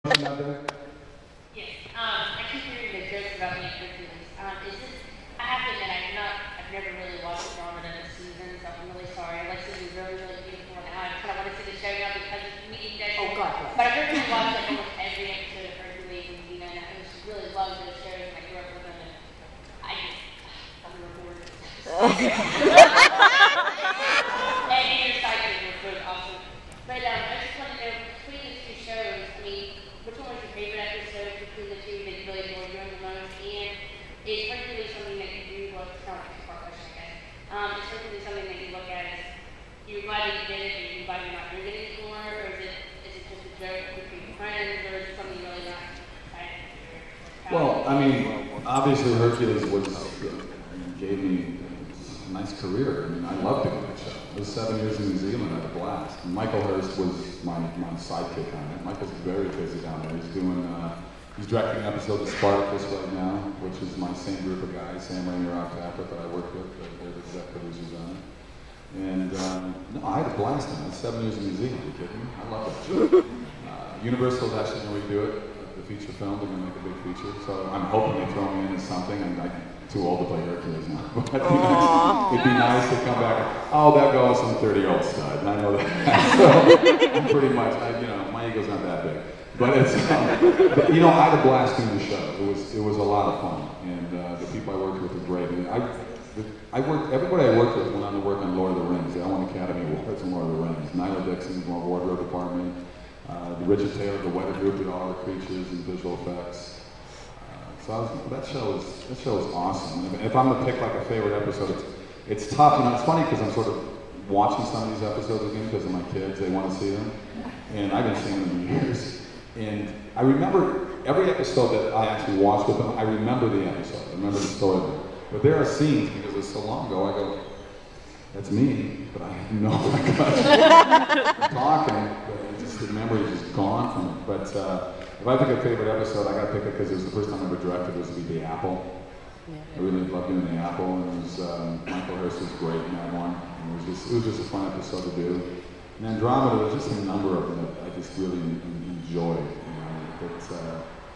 Yes. I keep hearing the jokes about me and Hercules. I have to admit, I've never really watched Andromeda this season, so I'm really sorry. Lexa is really, really beautiful, and I kind of want to see the show now because of meeting that. Oh, God. But I heard you watch like almost every episode of Hercules and Xena, and I just really love those shows, and I grew up with them, and I'm recorded. And your cycling was both awesome. But I just want to know, between the two shows, I mean, which one was your favorite episode between the two that you really enjoyed doing the most? And is Hercules something that you do look, it's not a two-part question, I guess. Is Hercules something that you look at as you're glad that you did it, and you're glad you're not doing it anymore? Or is it just a joke between friends, or is it something really not exciting to do? Well, I mean, obviously Hercules gave me a nice career. I mean, I loved doing that show. I was 7 years in New Zealand, I had a blast. And Michael Hurst was my sidekick on it. Michael's very busy down there. He's directing an episode of Spartacus right now, which is my same group of guys, Sam Rainer off Tapper, that I work with. They're the exec producers on it. And no, I had a blast on it. 7 years in New Zealand, are you kidding me? I love that show. Universal's actually going to redo it, the feature film. They're going to make a big feature. So I'm hoping they throw me in as something. I'm too old to play Hercules now. But it'd be nice to come back and, oh, that goes some 30-year-old stud, and I know that. So I'm pretty much, my ego's not that big. But it's, I had a blast doing the show. It was a lot of fun, and the people I worked with were great. And everybody I worked with went on to work on Lord of the Rings. They all won Academy Awards on Lord of the Rings. Nyla Dixon from our wardrobe department. Richard Taylor, the weather group, did all the creatures and visual effects. That show is awesome. If I'm to pick like a favorite episode, it's tough. It's funny because I'm sort of watching some of these episodes again because of my kids. They want to see them, and I've been seeing them in years. And I remember every episode that I actually watched with them. I remember the episode. I remember the story. But there are scenes because it's so long ago. I go, that's me, but I have no recollection. Talking, but just the memory is just gone from it. But if I pick a favorite episode, I got to pick it because it was the first time I ever directed. It was to be The Apple. Yeah. I really loved doing The Apple, and it was Michael Hurst was great in that one. And it was just a fun episode to do. And Andromeda, there was just a number of them that I just really enjoyed.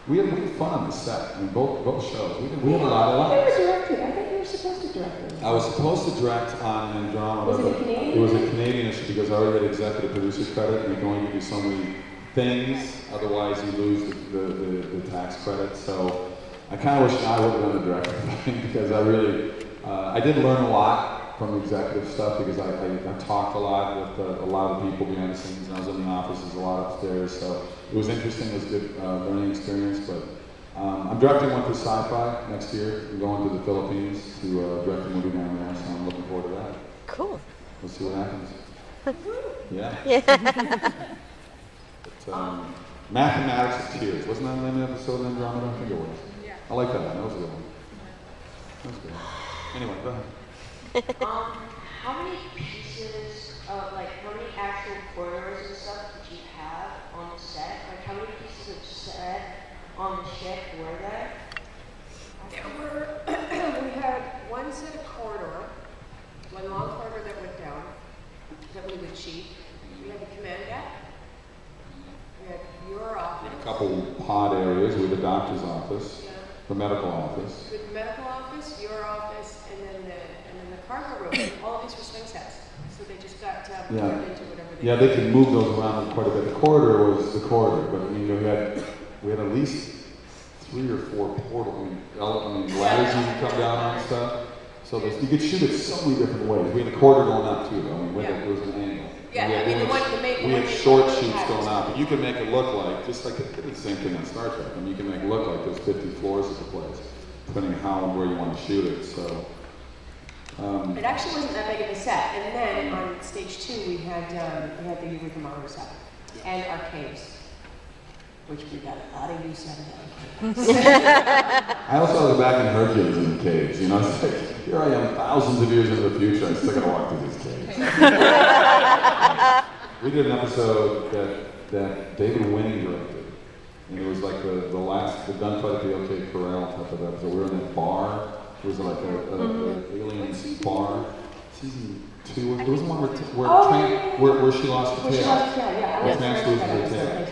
We had fun on the set. I mean, both shows. We had a lot of fun. You were directing. I thought you were supposed to direct it. I was supposed to direct on Andromeda. Was it a Canadian? It was a Canadian issue because I already had executive producer credit, and you can only do so many things, otherwise you lose the tax credit. So I kind of wish I would have done the director thing because I did learn a lot from the executive stuff because I talked a lot with a lot of people behind the scenes, and I was in the offices a lot upstairs. So it was interesting. It was a good learning experience. But I'm directing one for Sci-Fi next year. I'm going to the Philippines to direct a movie down there, so I'm looking forward to that. Cool. We'll see what happens. Yeah. Mathematics of Tears. Wasn't that the name of the episode of Andromeda? I think it was. Yeah. I like that one. That was a good one. That was good. Anyway, go ahead. How many pieces of, how many actual corridors and stuff did you have on the set? Like, how many pieces of set on the ship were there? We had one set of corridor, one long corridor that went down, that we would cheat. We had the command deck. We had your office. A couple pod areas with the doctor's office, the medical office. With the medical office, your office, and then the cargo room. All of these were swing sets, so they just got turned into whatever they. Yeah, they could move those around quite a bit. The corridor was the corridor, but we had at least 3 or 4 portals. Ladders you could come down on and stuff. So you could shoot it so many different ways. We had a corridor going up too, though. It was an angle. Yeah, we had short shoots going out, but you can make it look like, just like they did the same thing on Star Trek, and you can make it look like there's 50 floors of the place, depending on how and where you want to shoot it. So it actually wasn't that big of a set. And then on stage 2, we had the Uber thermometer set and our caves, which we got a lot of use out of that. I also was back in Hercules in the caves. It's like, here I am, thousands of years into the future, I still got to walk through these caves. We did an episode that David Winning directed, and it was like the gunfight at the OK Corral type of episode. We were in that bar. It was like an alien bar. Season 2. There was one where she lost the tail. Yeah. Where Max loses her tail.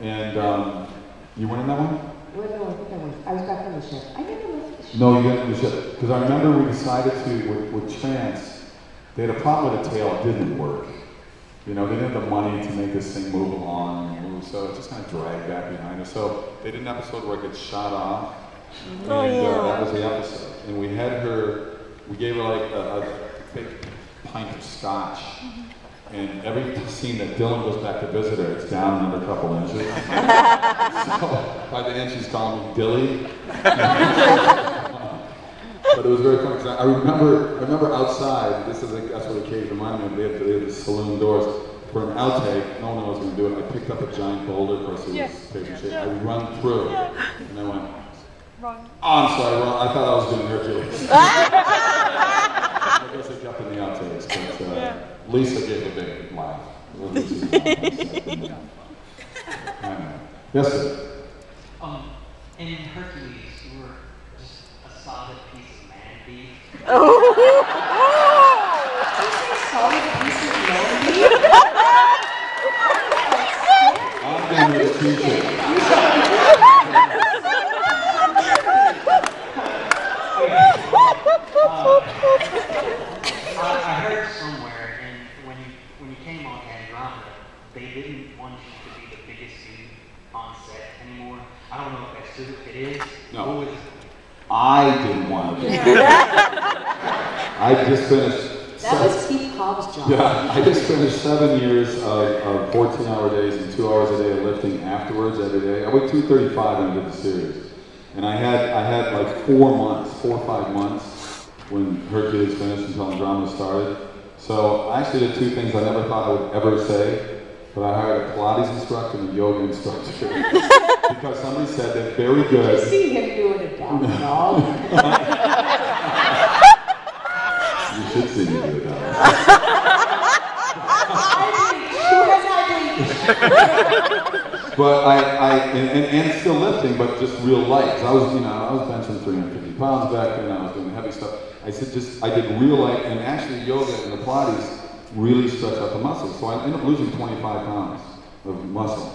And you went in that one? Well, no, I think I was. I was back on the ship. I never left the ship. No, you didn't do the ship. Because I remember we decided to, with Trance, they had a problem with the tail. It didn't work. You know, they didn't have the money to make this thing move along and move, so it just kind of dragged back behind us. So they did an episode where it gets shot off, and that was the episode. And we had her, we gave her like a big pint of scotch. And every scene that Dylan goes back to visit her, it's down another couple inches. So by the end, she's calling me Dilly. But it was very fun because I remember outside. That's what the cave reminded me of. They had the saloon doors. For an outtake, no one knows going to do it. I picked up a giant boulder, of course it was paper shape. I run through, and I went, wrong. Oh, I'm sorry, wrong. I thought I was doing Hercules. I guess I kept in the outtakes, but Lisa gave a big laugh. Yes, sir. In Hercules, you were just a solid piece of man beef. Solid piece of man beef? I'm going to teach it. I heard somewhere, and when you came on Andromeda, they didn't want you to be the biggest dude on set anymore. I don't know if that's true. It is. No. I didn't want to be. I just finished. That was Keith Cobb's job. Yeah, I just finished 7 years of 14-hour days and 2 hours a day of lifting afterwards every day. I went 235 when I did the series, and I had like 4 or 5 months when Hercules finished until Andromeda started. So I actually did 2 things I never thought I would ever say, but I hired a Pilates instructor and a yoga instructor because somebody said they're very good. Did you see him doing a down dog? You should see me do that. But and still lifting, but just real light. I was benching 350 pounds back then. I was doing heavy stuff. I did real light, and actually yoga and the Pilates really stretch out the muscles. So I ended up losing 25 pounds of muscle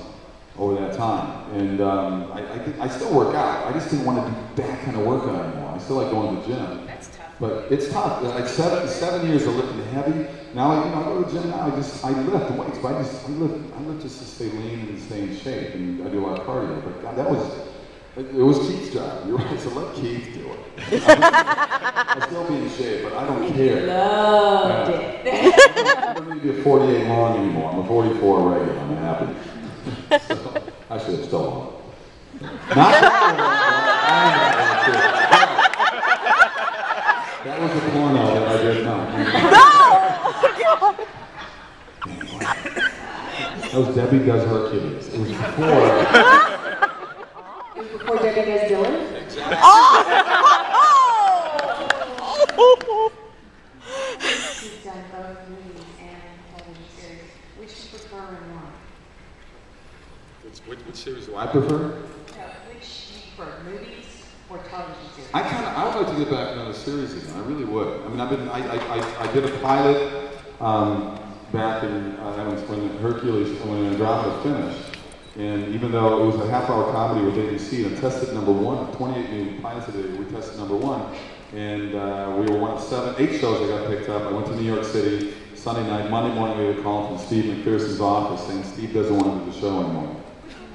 over that time. And I still work out. I just didn't want to do that kind of workout anymore. I still like going to the gym. That's tough. But it's tough. Like 7 years of lifting heavy. Now I go to the gym now. I lift weights, but I lift just to stay lean and stay in shape, and I do a lot of cardio. But God, it was Keith's job. You're right. So let Keith do it. I'll still be in shape, but I don't care. Loved it. I don't need to be a 48 long anymore. I'm a 44 regular. I'm happy. So, I should have still long. Not that was the porno that I did not. No! That was Debbie Does Hercules. It was before. It was before Debbie Does Dylan? Exactly. You've done both movies and television series. Which do you prefer and why? Which series do I prefer? No, which do you prefer, movies or television series? I would like to get back to another series again. I really would. I mean, I did a pilot back in when Andromeda finished, and even though it was a half-hour comedy with ABC, and tested #1, 28 new pilots a day, we tested #1, and we were one of 8 shows that got picked up. I went to New York City Sunday night. Monday morning, we had a call from Steve McPherson's office saying Steve doesn't want to do the show anymore.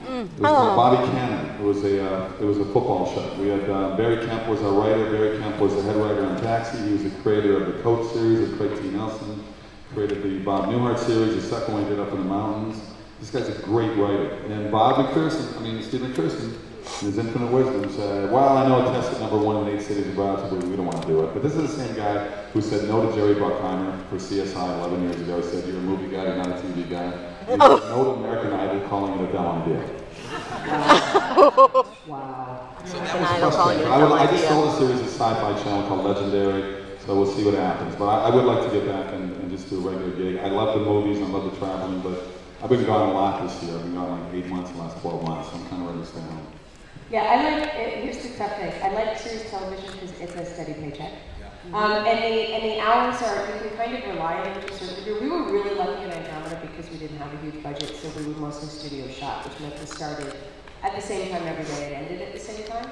It was called Bobby Cannon. It was a football show. We had Barry Kemp was our writer. Barry Kemp was the head writer on Taxi. He was the creator of the Coach series with Craig T. Nelson. Created the Bob Newhart series. The second one he did Up in the Mountains. This guy's a great writer. And Steve McPherson, in his infinite wisdom, said, "Well, I know it tested #1 in 8 cities abroad, so we don't want to do it." But this is the same guy who said no to Jerry Bruckheimer for CSI 11 years ago. He said, "You're a movie guy, you're not a TV guy." He said no to American Idol, calling it a dumb idea. Wow. So that was frustrating. I just sold a series of Sci-Fi Channel called Legendary, so we'll see what happens. But I would like to get back and just do a regular gig. I love the movies, I love the traveling, but I've been gone a lot this year. I've been gone like 8 months, the last 12 months, so I'm kind of ready to stay home. Yeah, I like, here's the tough thing. I like series television because it's a steady paycheck. And the hours are, you can kind of rely on them to a certain degree. We were really lucky in Andromeda because we didn't have a huge budget, so we were mostly studio shot, which meant we started at the same time every day and ended at the same time.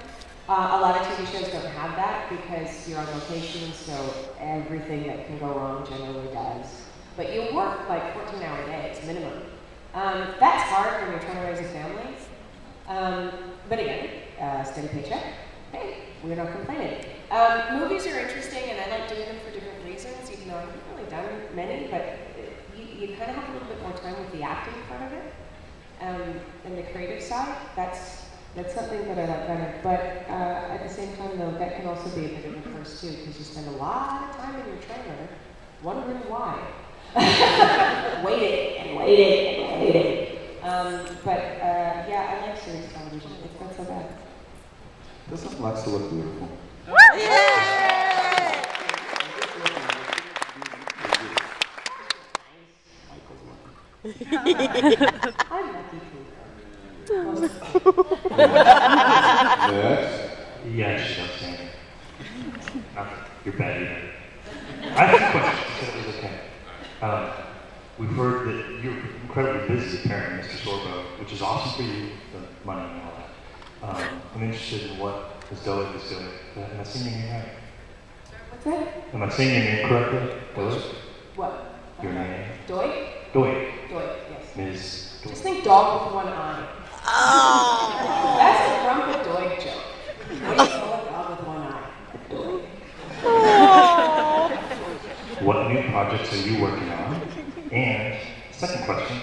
A lot of TV shows don't have that because you're on location, so everything that can go wrong generally does. But you work like 14-hour days minimum. That's hard when you're trying to raise a family. But again, steady paycheck. Hey, we're not complaining. Movies are interesting, and I like doing them for different reasons, even though I haven't really done many, but you kind of have a little bit more time with the acting part of it, and the creative side. That's something that I like better. But at the same time, though, that can also be a bit of a curse, too, because you spend a lot of time in your trailer wondering why. Waiting and waiting and waiting. Yeah, I like series television. It's not so bad. Doesn't Lexa look beautiful? Yay! I'm lucky too. Next. Yeah, she's outstanding. You're bad either. I have two questions, so it was okay. We've heard that you're incredibly busy apparently, Mr. Sorbo, which is awesome for you, the money and all that. I'm interested in what Ms. Doig is doing. Am I saying your name right? What's that? Am I saying your name correctly? Doig? What? Your name? Doig? Doig. Doig, yes. Ms. Doig. Just think dog with one eye. Oh! That's a grumpy Doig joke. What do you call a dog with one eye? Doig. Oh! What new projects are you working on? And second question,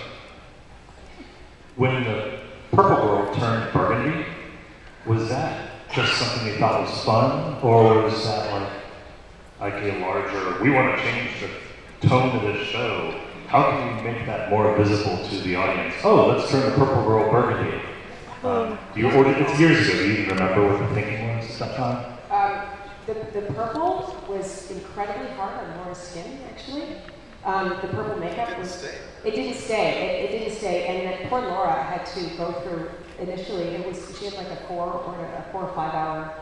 when the Purple Girl turned burgundy, was that just something you thought was fun, or was that like a larger, we want to change the tone of the show? How can we make that more visible to the audience? Oh, let's turn the Purple Girl burgundy. It's years ago. Do you even remember what the thinking was at that time? The purple was incredibly hard on Laura's skin, actually. The purple makeup was... It didn't stay. It didn't stay. And then poor Laura had to go through, initially, she had like a 4 or 5 hour,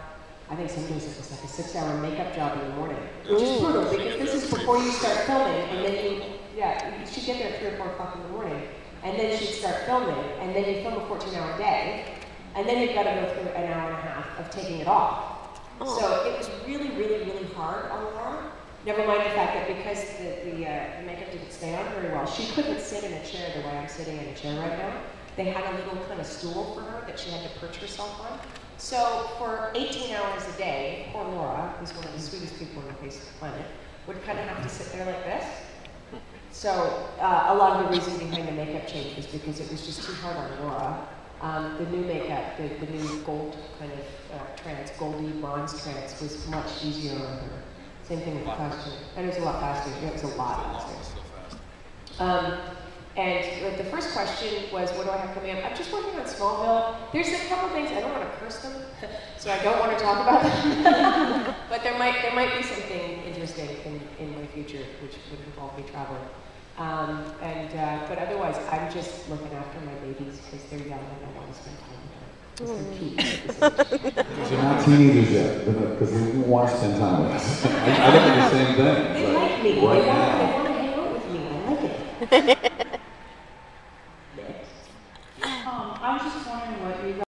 I think some days it was like a 6-hour makeup job in the morning. Which is brutal, because this is before you start filming, and then she'd get there at 3 or 4 o'clock in the morning, and then she'd start filming, and then you film a 14-hour day, and then you've got to go through an hour and a half of taking it off. So it was really, really, really hard on Laura. Never mind the fact that because the makeup didn't stay on very well, she couldn't sit in a chair the way I'm sitting in a chair right now. They had a little kind of stool for her that she had to perch herself on. So for 18 hours a day, poor Laura, who's one of the sweetest people on the face of the planet, would kind of have to sit there like this. So a lot of the reason behind the makeup change was because it was just too hard on Laura. The new makeup, the new gold kind of trance, goldy bronze trance was much easier on her. Same thing with the costume. And it was a lot faster. It was a lot faster. And the first question was, what do I have coming up? I'm just working on Smallville. There's a couple things, I don't want to curse them, so I don't want to talk about them. But there might be something interesting in my future, which would involve me traveling. But otherwise, I'm just looking after my babies because they're young and I want to spend time with them. Because they're cute. Because you're not teenagers yet, because they want to spend time with us. I look at the same thing. They like me. Right They now. want to hang out with me. I like it.